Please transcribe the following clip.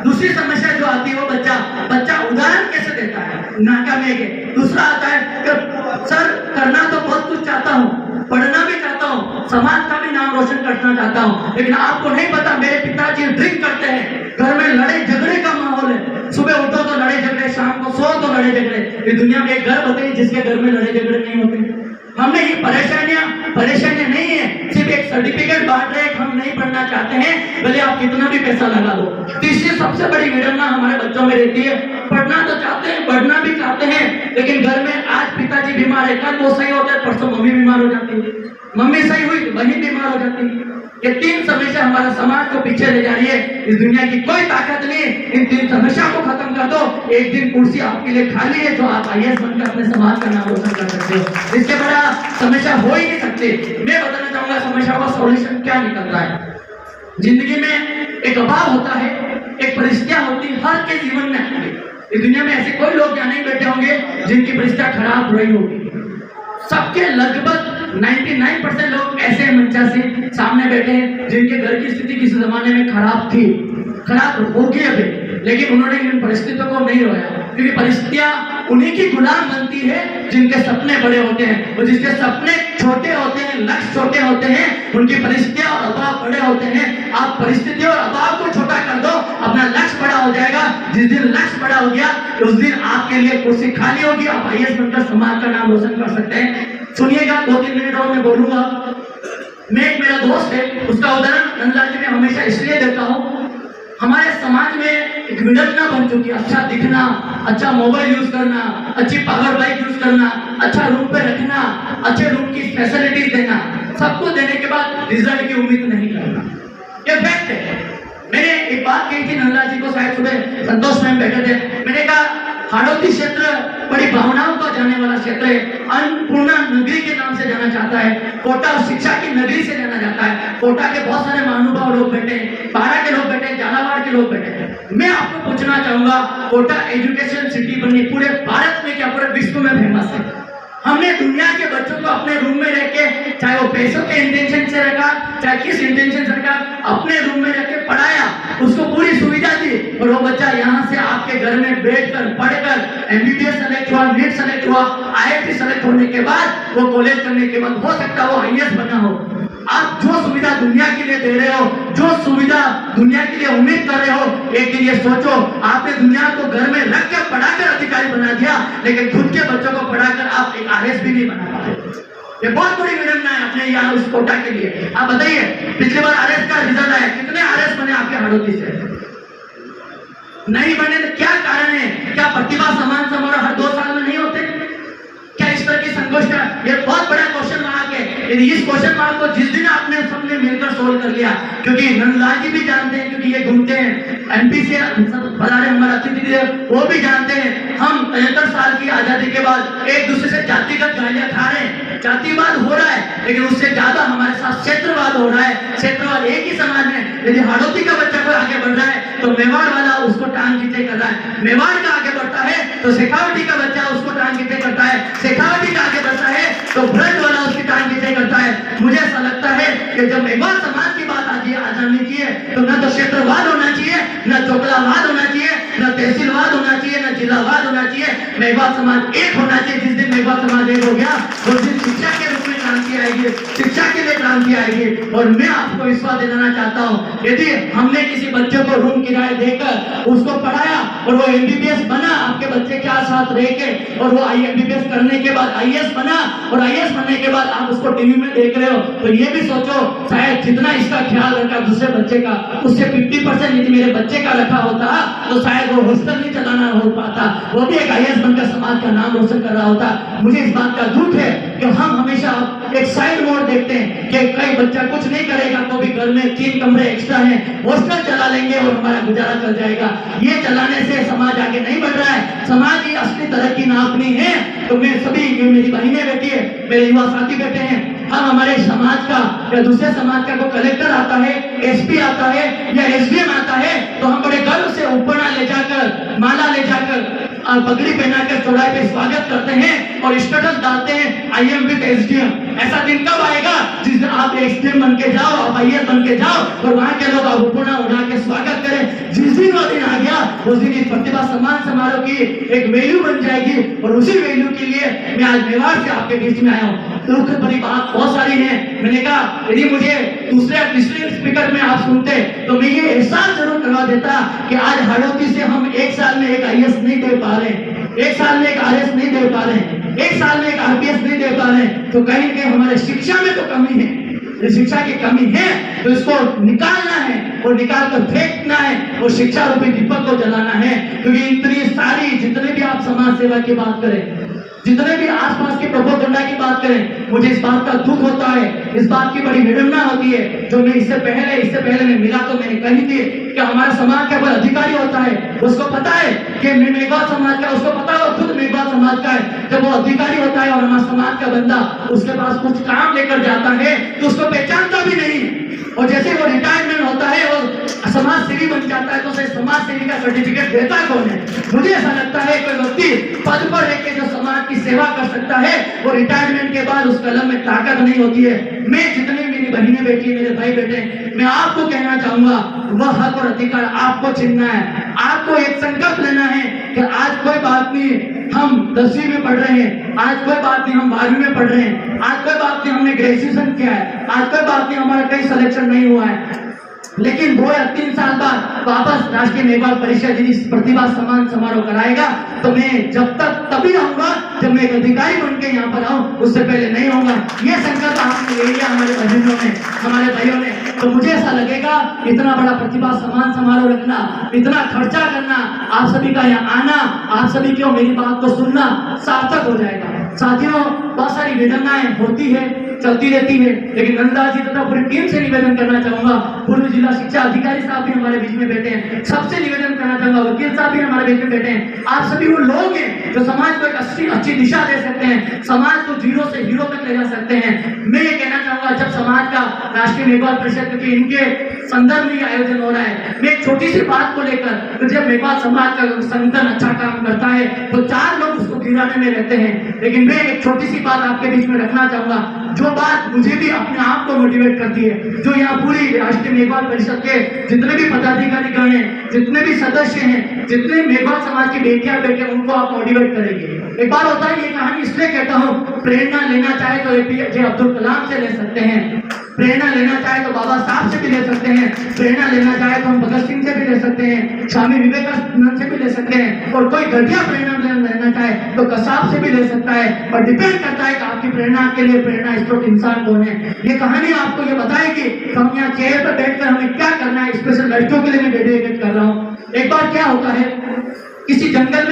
दूसरी समस्या जो आती है वो बच्चा उदाहरण कैसे देता है नाकामी के। दूसरा आता है कि सर करना तो बहुत कुछ चाहता हूँ, पढ़ना भी चाहता हूँ, समाज का भी नाम रोशन करना चाहता हूँ, लेकिन आपको नहीं पता मेरे पिताजी ड्रिंक करते हैं, घर में लड़ाई झगड़े का माहौल है, सुबह उठो तो लड़ाई झगड़े, शाम को सो तो लड़ाई झगड़े। इस दुनिया में एक घर बताइए जिसके घर में लड़ाई झगड़े नहीं होते। हमने ये परेशानियां नहीं है, सिर्फ एक सर्टिफिकेट बांट रहे हैं, हम नहीं पढ़ना चाहते हैं, भले आप कितना भी पैसा लगा दो। तीसरी सबसे बड़ी विडंबना हमारे बच्चों में रहती है, पढ़ना तो चाहते हैं, बढ़ना भी चाहते हैं, लेकिन घर में आज पिताजी बीमार है, कल वो सही होता है, परसों मम्मी बीमार हो जाती है, मम्मी सही हुई बहन बीमार हो जाती है। ये तीन समस्या हमारे समाज को पीछे ले जा रही है। इस दुनिया की कोई ताकत नहीं, इन तीन समस्या को खत्म कर दो, एक दिन कुर्सी आपके लिए खाली है जो आप IAS बनकर अपने समाज का नाम रोशन कर सकते हो। इसके बड़ा समस्या हो ही नहीं सकती। मैं बताना चाहूंगा समस्या का सॉल्यूशन क्या निकलता है। जिंदगी में एक अभाव होता है, एक परिस्थितियां होती है, हर के जीवन में आती है। इस दुनिया में ऐसे कोई लोग यहाँ नहीं बैठे होंगे जिनकी परिस्थितियां खराब रही होगी। सबके लगभग 99% लोग ऐसे मंचा से सामने बैठे हैं जिनके घर की स्थिति किसी जमाने में खराब थी, खराब होगी अभी, लेकिन उन्होंने इन परिस्थितियों को नहीं रोया, क्योंकि परिस्थितियां उन्हीं की गुलाम बनती है जिनके सपने बड़े होते हैं, और जिसके सपने छोटे होते हैं, लक्ष्य छोटे होते हैं, उनकी परिस्थितियां और अभाव बड़े होते हैं। आप परिस्थितियों और अभाव को छोटा कर दो, अपना लक्ष्य बड़ा हो जाएगा। जिस दिन लक्ष्य बड़ा हो गया उस दिन आपके लिए कुर्सी खाली होगी, आप IAS बनकर समाज का नाम रोशन कर सकते हैं। सुनिएगा, 2-3 मिनट और मैं बोलूंगा। एक मेरा दोस्त है, उसका उदाहरण नंदलाल जी में हमेशा इसलिए देता हूँ, हमारे समाज में एक विडंबना बन चुकी है, अच्छा दिखना, अच्छा मोबाइल यूज करना, अच्छी पावर बाइक यूज करना, अच्छा रूम पे रखना, अच्छे रूम की फैसिलिटीज देना, सबको देने के बाद रिजल्ट की उम्मीद नहीं करना, ये फैक्ट है। मैंने एक बात कही थी नंदलाल जी को, शायद सुबह संतोष में बैठे थे, मैंने कहा हाड़ौती क्षेत्र बड़ी भावनाओं का जाने वाला क्षेत्र है, अन्नपूर्णा नगरी के नाम से जाना जाता है, कोटा शिक्षा की नगरी से जाना जाता है। कोटा के बहुत सारे महानुभाव लोग बैठे, पारा के लोग बैठे, झालावाड़ के लोग बैठे। मैं आपको पूछना चाहूंगा, कोटा एजुकेशन सिटी बनी पूरे भारत में क्या पूरे विश्व में फेमस है। हमने दुनिया के बच्चों को अपने रूम में रख के, चाहे वो पैसों के इंटेंशन से रखा, चाहे किस इंटेंशन से रखा, अपने रूम में रख के पढ़ाया, उसको पूरी सुविधा दी, और वो बच्चा यहाँ से आपके घर में बैठकर पढ़कर MBBS सेलेक्ट हुआ, नीट सेलेक्ट हुआ, IIT सेलेक्ट होने के बाद वो कॉलेज करने के बाद हो सकता है वो IAS बना हो। आप जो सुविधा दुनिया के लिए दे रहे हो, जो सुविधा दुनिया के लिए उम्मीद कर रहे हो, एक दिन ये सोचो, आपने दुनिया को घर में रख कर पढ़ाकर अधिकारी बना दिया, लेकिन खुद के बच्चों को पढ़ाकर आप एक RS भी नहीं बना पाए। ये बहुत बड़ी विडंबना है अपने यहाँ उस कोटा के लिए। आप बताइए, पिछली बार RS का रिजल्ट आया, कितने RS बने आपके हाड़ौती से? नहीं बने तो क्या कारण है? क्या प्रतिभा समान समारोह हर 2 साल में नहीं होते? क्या इस तरह की संगोष्ठी? ये बहुत बड़ा क्वेश्चन मार्क है। यदि इस क्वेश्चन मार्क को जिस दिन आपने सबने मिलकर सोल्व कर लिया, क्योंकि नंदलाल जी भी जानते हैं, क्योंकि ये घूमते हैं MP से बता रहे हमारे अतिथि वो भी जानते हैं, हम 75 साल की आजादी के बाद एक दूसरे से जातिगत गालियां खा रहे हैं, जातिवाद हो रहा है, लेकिन उससे ज्यादा हमारे साथ क्षेत्रवाद हो रहा है। क्षेत्रवाद एक ही समाज में, यदि हाड़ौती का बच्चा कोई आगे बढ़ रहा है तो मेवाड़ वाला उसको टांग खींचे कर रहा है, मेवाड़ का आगे बढ़ता है तो शेखावटी का बच्चा उसको टांग खींचे करता है, शेखावटी का आगे बढ़ता है तो ब्रज वाला उसकी टांग खींचे करता है। मुझे ऐसा लगता है कि जब मेवाड़ समाज की बात आती है, आजादी की है, तो न तो क्षेत्रवाद होना चाहिए, न चोकलावाद होना चाहिए, न तहसीलवाद होना चाहिए, न जिलावाद होना चाहिए। मेवाड़ समाज एक होना चाहिए। जिस दिन मेवाड़ समाज एक हो गया उस दिन शिक्षा के रूप में क्रांति आएगी, शिक्षा के लिए क्रांति आएगी। और मैं आपको विश्वास दिलाना चाहता हूँ, यदि हमने किसी बच्चे को रूम किराए देकर उसको पढ़ाया और वो MBBS बना आपके बच्चे के साथ रह के, और वो MBBS करने के बाद IAS बना, और IAS बनने के बाद आप उसको टीवी में देख रहे हो, तो ये भी सोचो शायद जितना इसका ख्याल रखा दूसरे बच्चे का, उससे 50% यदि मेरे बच्चे का रखा होता तो शायद वो हॉस्टल नहीं चलाना हो पाता, वो भी एक IAS बनकर समाज का नाम रोशन कर रहा होता। मुझे इस बात का दुख है कि हम हमेशा एक साइड मोड़ देखते हैं कि कई बच्चा कुछ नहीं करेगा तो भी घर में 3 कमरे एक्स्ट्रा हैं, हॉस्टल चला लेंगे और हमारा गुजारा चल जाएगा। ये चलाने से समाज आगे नहीं बढ़ रहा है। समाज की असली तरक्की नापनी है तो मैं सभी, मेरी बहनें बैठी है, मेरे युवा साथी बैठे हैं, हम हमारे समाज का या दूसरे समाज का कोई कलेक्टर आता है, SP आता है या SDM आता है, तो हम बड़े गर्व से उपना ले जाकर, माला ले जाकर और पगड़ी पहना कर चौराहे पे स्वागत करते हैं और स्टेटस डालते हैं आई एम विद एसडीएम। ऐसा दिन कब आएगा जिस दिन आप एसडीएम बन के जाओ, आप आईएएस बन के जाओ और वहां के लोग अवपुना उड़ा के स्वागत करें। जिस दिन वो दिन आ गया उस दिन इस प्रतिभा सम्मान समारोह की एक वैल्यू बन जाएगी और उसी वैल्यू के लिए मैं आज मेवाड़ से आपके बीच में आया हूँ। दुख भरी बात बहुत सारी है। मैंने कहा यदि मुझे तीसरे स्पीकर में आप सुनते तो मैं ये एहसास जरूर करवा देता कि आज हाड़ौती से हम एक साल में एक आईएएस नहीं दे पा रहे, एक साल में एक आरएस नहीं दे पा रहे, एक साल में एक आरपीएस नहीं दे पा रहे, तो कहीं ना कहीं हमारे शिक्षा में तो कमी है। शिक्षा की कमी है तो इसको निकालना है और निकाल कर फेंकना है और शिक्षा रूपी दीपक को जलाना है। क्योंकि इतनी सारी जितने भी आप समाज सेवा की बात करें, जितने भी आसपास के प्रोपोगंडा की बात करें, मुझे इस बात का दुख होता है, इस बात की बड़ी विडंबना होती है। जो मैं इससे पहले मैं मिला तो मैंने कही थी कि हमारा समाज का कोई अधिकारी होता है, उसको पता है कि मैं मेघवाल समाज का, उसको पता है वो खुद मेघवाल समाज का है। जब वो अधिकारी होता है और हमारे समाज का बंदा उसके पास कुछ काम लेकर जाता है तो उसको पहचानता भी नहीं, और जैसे वो रिटायरमेंट होता है वो समाज सेवी बन जाता है तो उसे समाज सेवी का सर्टिफिकेट देता कौन है? मुझे ऐसा लगता है कोई व्यक्ति पद पर रह के जो समाज की सेवा कर सकता है वो रिटायरमेंट के बाद उस कलम में ताकत नहीं होती है। मैं जितने मेरी बहनें बेटी, मेरे भाई बेटे, मैं आपको कहना चाहूंगा वह हक और अधिकार आपको छीनना है। आपको एक संकल्प लेना है कि आज कोई बात नहीं हम 10वीं में पढ़ रहे हैं, आज कोई बात नहीं हम 12वीं में पढ़ रहे हैं, आज कोई बात नहीं हमने ग्रेजुएशन किया है, आज कोई बात नहीं हमारा कहीं सिलेक्शन नहीं हुआ है, लेकिन 2 या 3 साल बाद वापस राष्ट्रीय मेघवाल परिषद यदि प्रतिभा सम्मान समारोह कराएगा तो मैं जब तक तभी आऊंगा जब मैं एक अधिकारी बन के यहाँ पर आऊँ, उससे पहले नहीं होगा। ये संकल्प आपने ले लिया हमारे बहनों ने, हमारे भाइयों ने, तो मुझे ऐसा लगेगा इतना बड़ा प्रतिभा सम्मान समारोह रखना, इतना खर्चा करना, आप सभी का यहाँ आना, आप सभी क्यों मेरी बात को सुनना सार्थक हो जाएगा। साथियों, बहुत सारी विडंबनाएं होती है, चलती रहती है, लेकिन नंदा जी तथा पूरी टीम से निवेदन करना चाहूंगा, पूर्व जिला शिक्षा अधिकारी साहब भी हमारे बीच में बैठे हैं, सबसे निवेदन करना चाहूंगा, वकील साहब भी हमारे बीच में बैठे हैं, आप सभी वो लोग हैं जो समाज को एक अच्छी दिशा दे सकते हैं, समाज को जीरो से हीरो तक ले जा सकते हैं। मैं ये कहना चाहूंगा जब समाज का राष्ट्रीय मेघवाल परिषद, क्योंकि इनके संदर्भ में आयोजन हो रहा है, मैं एक छोटी सी बात को लेकर, तो जब मेघवाल समाज का संगठन अच्छा काम करता है तो 4 लोग उसको गिराने में रहते हैं, लेकिन मैं एक छोटी सी बात आपके बीच में रखना चाहूंगा, जो बात मुझे भी अपने आप को मोटिवेट करती है, जो यहाँ पूरी राष्ट्रीय मेघवाल परिषद के जितने भी पदाधिकारीगण हैं, जितने भी सदस्य हैं, जितने मेघवाल समाज की बेटियां बेटे, उनको आप मोटिवेट करेंगे। एक बार होता है, ये कहानी इसलिए कहता हूँ, प्रेरणा लेना चाहे तो एपीजे अब्दुल कलाम से ले सकते हैं, प्रेरणा लेना चाहे तो बाबा साहब से भी ले सकते हैं, प्रेरणा लेना चाहे तो हम भगत सिंह से भी ले सकते हैं, स्वामी विवेकानंद से भी ले सकते हैं, और कोई घटिया प्रेरणा लेना चाहे तो कसाब से भी ले सकता है। और डिपेंड करता है कि आपकी प्रेरणा के लिए प्रेरणा स्रोत इंसान कौन है। ये कहानी आपको ये बताएगी कि हम यहाँ चेयर पर बैठकर हमें क्या करना है। स्पेशल लड़कियों के लिए मैं डेडिकेट कर रहा हूँ। एक बार क्या होता है, किसी जंगल